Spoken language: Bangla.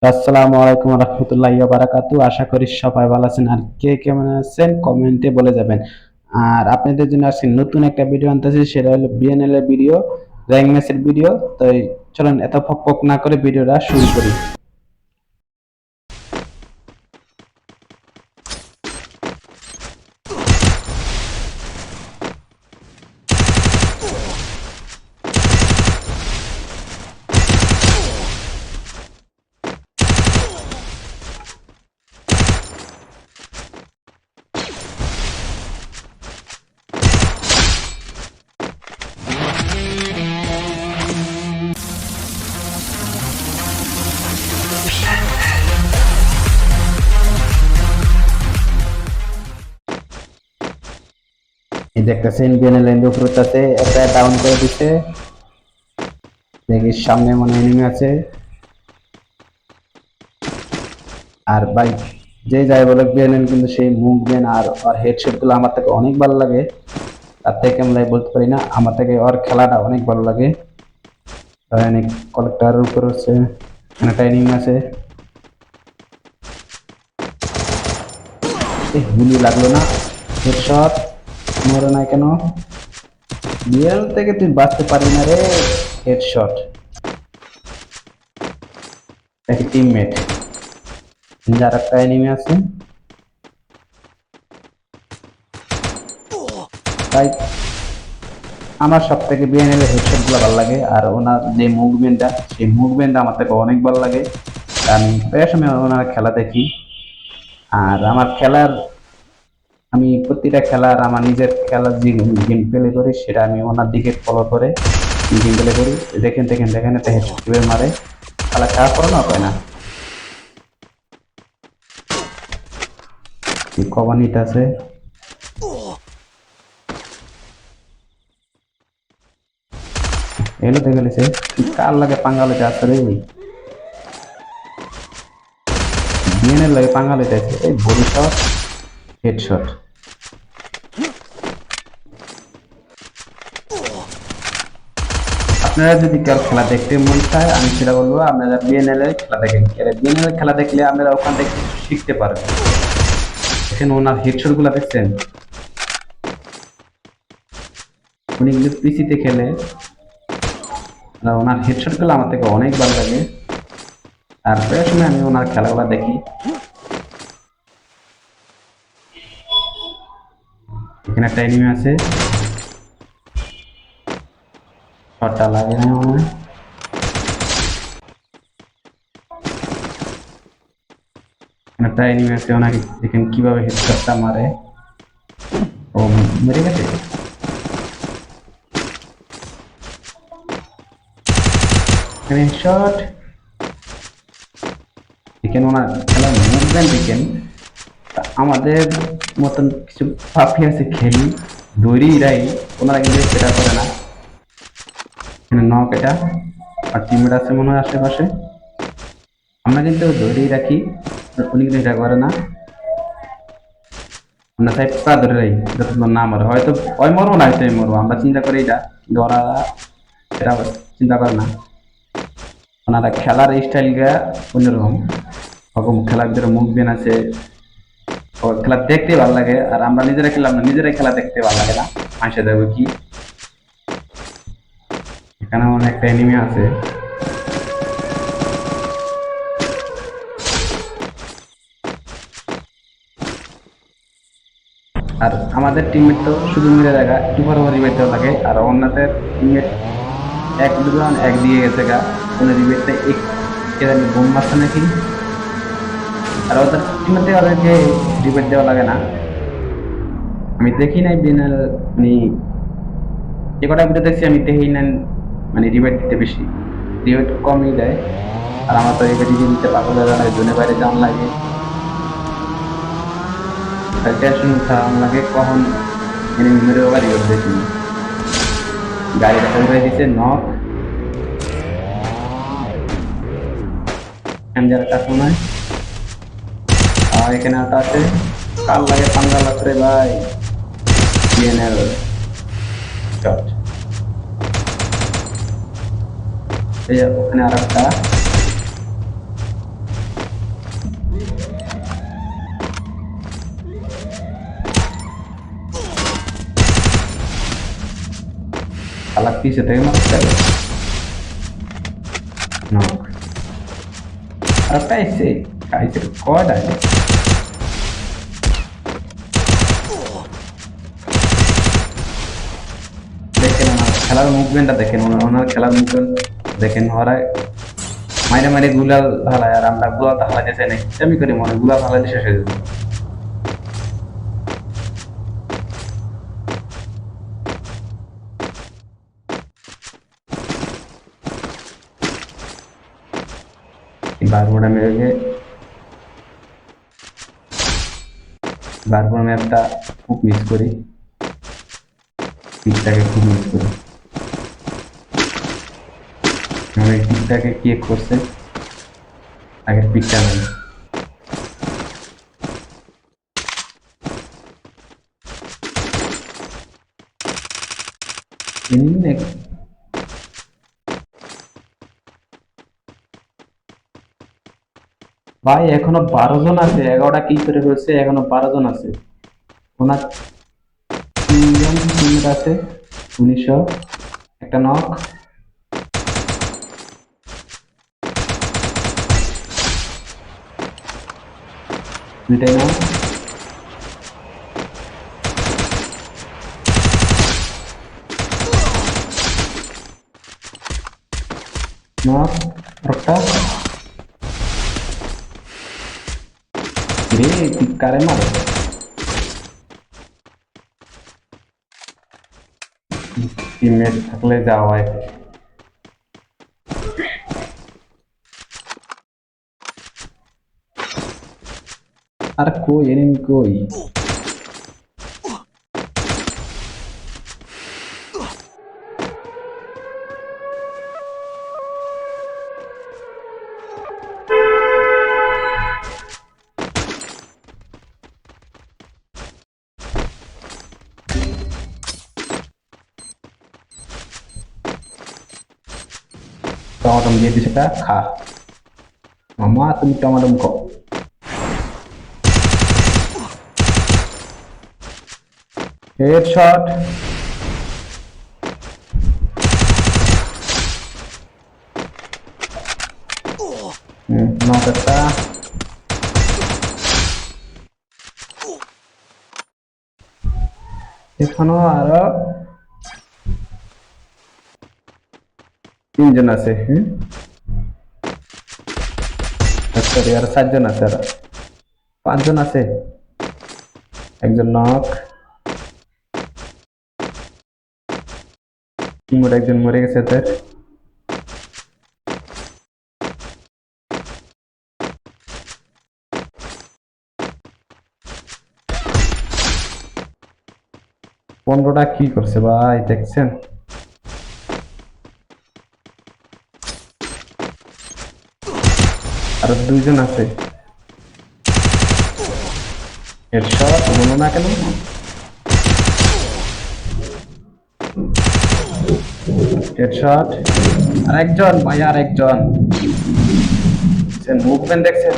আসসালামু আলাইকুম রহমতুল্লাহি ওয়া বারাকাতু। আশা করি সবাই ভালো আছেন। আর কে কেমন আছেন কমেন্টে বলে যাবেন। আর আপনাদের জন্য আজকে নতুন একটা ভিডিও আনতেছি, সেটা হলো বিএনএল এর ভিডিও, র্যাঙ্ক ম্যাচের ভিডিও। তো চলুন এত ফক ফক না করে ভিডিওটা শুরু করি। এই দেখতেছেন বিএনএল এর উপরটাতে একটা ডাউন করে দিচ্ছে। দেখি সামনে মনে এনিমি আছে। আর ভাই যে যাই বলে বিএনএল কিন্তু সেই মুভমেন্ট আর হেডশট গুলো আমার থেকে অনেক ভালো লাগে। তার থেকে আমি বলতে পারি না, আমার থেকে ওর খেলাটা অনেক ভালো লাগে। অনেক কলেক্টরের উপর হচ্ছে ট্রেনিং আছে। গুলি লাগলো না, হেডশট। মরে নাই কেন? বিএল থেকে তুই বাঁচতে পারবি না রে। হেডশট। দেখি টিমমেট যার একটা এনিমি আছে। তাই আমার সব থেকে বিএনএল এর হেডশট গুলো ভালো লাগে, আর ওনার যে মুভমেন্টটা, সেই মুভমেন্টটা আমার থেকে অনেক ভালো লাগে। আমি প্রায় সময় ওনার খেলা দেখি। আর আমার খেলার, আমি প্রতিটা খেলার আমার নিজের খেলার যে গেম প্লে করি সেটা আমি ওনার দিকে ফলো করে গেম প্লে করি। দেখেন দেখেন দেখেন একটা হেডশট কিভাবে মারে। খেলা খারাপ করে না পায় না। কভার নিতে আছে। এলো দেখে গেছে কার লাগে পাঙ্গালোতে আসছে রে। বিএনের লাগে পাঙ্গালোতে আছে। এই বডি শট, হেডশট। আপনারা যদি কার খেলা দেখতে মন চায়, আমি সেটা বলবো আপনারা বিএনএল এর খেলা দেখেন। বিএনএল এর খেলা দেখলে আপনারা ওখান থেকে কিছু শিখতে পারবেন। দেখেন ওনার হেডশট গুলা দেখছেন। উনি কিন্তু পিসিতে খেলে, আর ওনার হেডশট গুলো আমার থেকে অনেক ভালো লাগে। আর প্রায় সময় আমি ওনার খেলাগুলো দেখি। এখানে একটা এনিমি আছে, শটটা লাগে না মনে হয়। এখানে একটা এনিমি আছে, ওনাকে দেখেন কিভাবে হেডশটটা মারে। ও মেরে গেছে। হেডশট। দেখেন ওনার খেলার মুভমেন্ট দেখেন। আমাদের মতন কিছু পাপি আছে খেলি দৌড়ি রাই, ওনারা কিন্তু সেটা করে না। এখানে নক এটা। আর টিমমেট আছে মনে হয় আশেপাশে। আমরা কিন্তু দৌড়েই রাখি, উনি কিন্তু এটা করে না। আমরা চাই পা ধরে রাখি যতক্ষণ না মরে। হয়তো ওই মরবো না, হয়তো মরবো, আমরা চিন্তা করি এটা, কিন্তু ওরা এটা চিন্তা করে না। ওনারা খেলার স্টাইলটা অন্যরকম। ওরকম খেলার ভিতরে মুভমেন্ট আছে, ওর খেলা দেখতে ভালো লাগে। আর আমরা নিজেরা খেললাম না, নিজেরাই খেলা দেখতে ভালো লাগে না, হাসে দেবো কি। এখানে অনেকটা এনিমি আছে। আর আমাদের টিমমেট তো শুধু মিলে দেখা একটু পরে রিভাইভ দেওয়া লাগে। আর অন্যদের টিমমেট এক দুজন এক দিয়ে গেছে গা, কোনো রিভাইভটা এক কে জানি বোম মারছে নাকি। আর ওদের টিমমেট থেকে ওদেরকে রিভাইভ দেওয়া লাগে না। আমি দেখি নাই বিনাল, মানে যে কটা ভিডিও দেখছি আমি দেখি না, মানে রিভাইভ দিতে বেশি, রিভাইভ কমই দেয়। আর আমার তো রিভাইভ দিতে পাগল হয়ে যায়, জোনের বাইরে যাওয়ার লাগে। টেনশন খাওয়ার লাগে কখন এনিমি মেরে আবার রিভাইভ দেখি। গাড়ি দেখা করে দিচ্ছে নক। যারা কাছে নয়। আর এখানে একটা আছে, কাল লাগে পাঙ্গা লাগছে ভাই। BNL shot. এই যে ওখানে আর একটা। শালা পিছে থেকে মারতে হবে। নক আর পাইছে খাইছে কয়টা দেখেন ওনার খেলার মুভমেন্টটা দেখেন, ওনার খেলার মুভমেন্ট দেখেন। ওরা মাইরে মাইরে গুলাল হালায় আর আমরা গুলাল হালাতে চাই নাই, আমি করি মনে গুলাল হালাতে শেষ হয়ে যাবে। বারবার আমি ওই যে বারবার ম্যাপটা খুব মিস করি, পিকটাকে খুব মিস করি। আমি পিকটাকে কি করছে আগের পিকটা নেই। ভাই এখনো 12 জন আছে, 11টা কি করে হয়েছে, এখনো 12 জন আছে। ওনার 3জন টিমমেট আছে, 1900 একটা নক, দুইটাই নক, নক একটা রে কারে মারে। টিমমেট থাকলে যাওয়া হয়। আর কই এনিমি কই? টমাটম দিয়ে দিছে, এটা খা মামা, তুমি টমাটম খাও। হেডশট, নক একটা, এখনো আরো 3জন আছে। সরি আর 4জন আছে, আর 5জন আছে। একজন নক, টিমমেট একজন মরে গেছে তার। পনেরোটা কি করছে ভাই দেখছেন? আর 2জন আছে। হেডশট বলো না কেন? হেডশট আর একজন ভাই, আর একজন মুভমেন্ট দেখছেন?